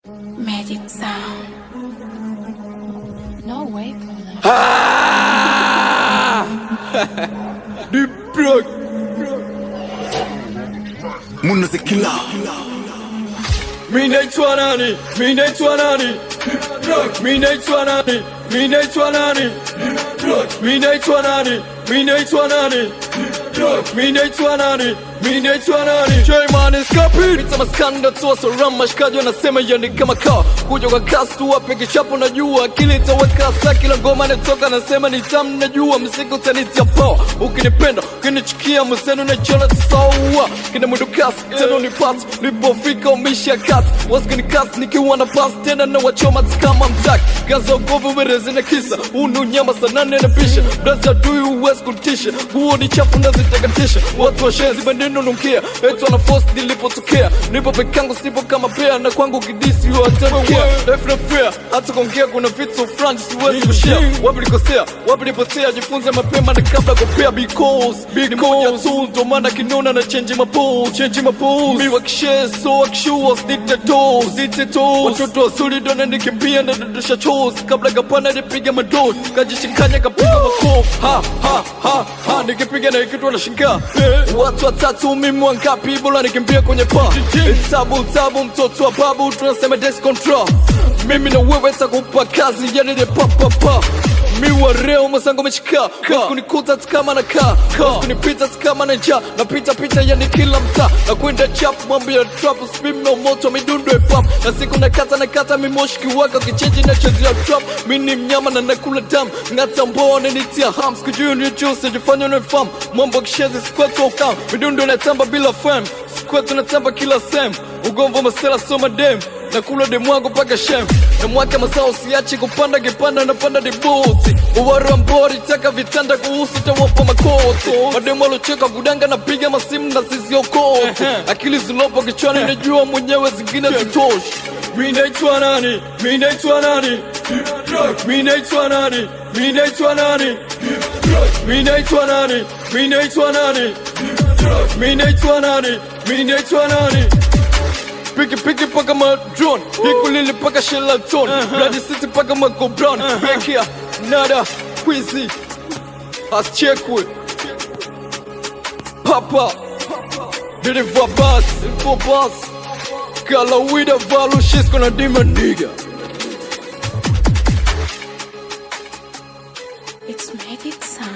Magic sound. No way, Paula. Deep blood. Muna the killer. Mina itwanani, mina itwanani. Mina itwanani, mina itwanani. Mina itwanani, mina itwanani. Mina itwanani, mina itwanani. J-Man is copy. Pita maskanda tuwa soram mashikaji wanasema yani kama kaa. Kuja kwa kasi tuwa peke chapo najua. Akili itaweka saa kila ngoma netoka nasema ni tamu najua. Msiko utanitia power. Ukinipenda, ukinichukia msenu na chola sawa. Kina mwendo kasi, teno ni pati. Nipofika umisha kati. Wasikini kasi nikiwa na pasi. Tena na wachoma kama mtaki. Gaza ugovu werezi na kisa. Unu nyama sanane na pisha. Brazi adui uwezi kutisha. Huo ni chafu na zitakatisha. Watu wa shenzi bandino nunkia. Eto na force nilipotokea. Nipo pekangu sipo kama pea. Na kwangu kidisi yu atamkia. Life na fear. Hata kongea kuna vitu front siwezi kushare. Wapi likosea, wapi lipotea. Jifunze mapema na kabla kupea. Because ni moja tu ndo maana kinona na change my pose. Change my pose. Mi wakishare so wakishua sdite toes. Sdite toes. Watoto wasuri dona nikimbia na dodosha chozi. Kabla kapana nipiga madod. Kajichikanya kapiga makof. Ha ha ha ha. Nikipiga na ikitu wala shinga. Watu watatu mimi wangapi bola nikimbia kwenye pa. Tabu mtoto wa babu tunasema desk control. Mimi na wewe takupa kazi yani de pa pa pa. Miwa reo masango mechika. Kunikuta kama na kaa. Kunipita kama na njaa. Napita yani kila mtaa. Na kuenda chap mambo ya trap. Spim na moto midundo epap. Na siku nakata mimoshiki waka. Kicheji na chezi ya trap. Mini mnyama na nakula damu. Ngata mbone nitia hams. Kujuu ni juice jifanya unifam. Mambo kishezi squat wakam. Midundo natamba bila fam. Squat natamba kila sem. Ugomvo masela soma dem. Nakula demu wangu paka shem. Na mwaka masao siachi kupanda kipanda na panda dibuti. Uwaru wa mbori taka vitanda kuhusi tawapa makoti. Mademu walocheka kudanga na piga masimu na sisi okoti. Akili zilopo kichwani najua mwenyewe zingine zitoshi. Mina itwa nani, mina itwa nani. Mina itwa nani, mina itwa nani. Mina itwa nani, mina itwa nani. Mina itwa nani, mina itwa nani. Piki paka ma drone. Hiku lili paka shelaton. Bloody city paka ma go brown. Bekia, nada, Quizzy As chekwe Papa Did it for boss Kala with a value she's gonna demand nigga. It's Magic sound.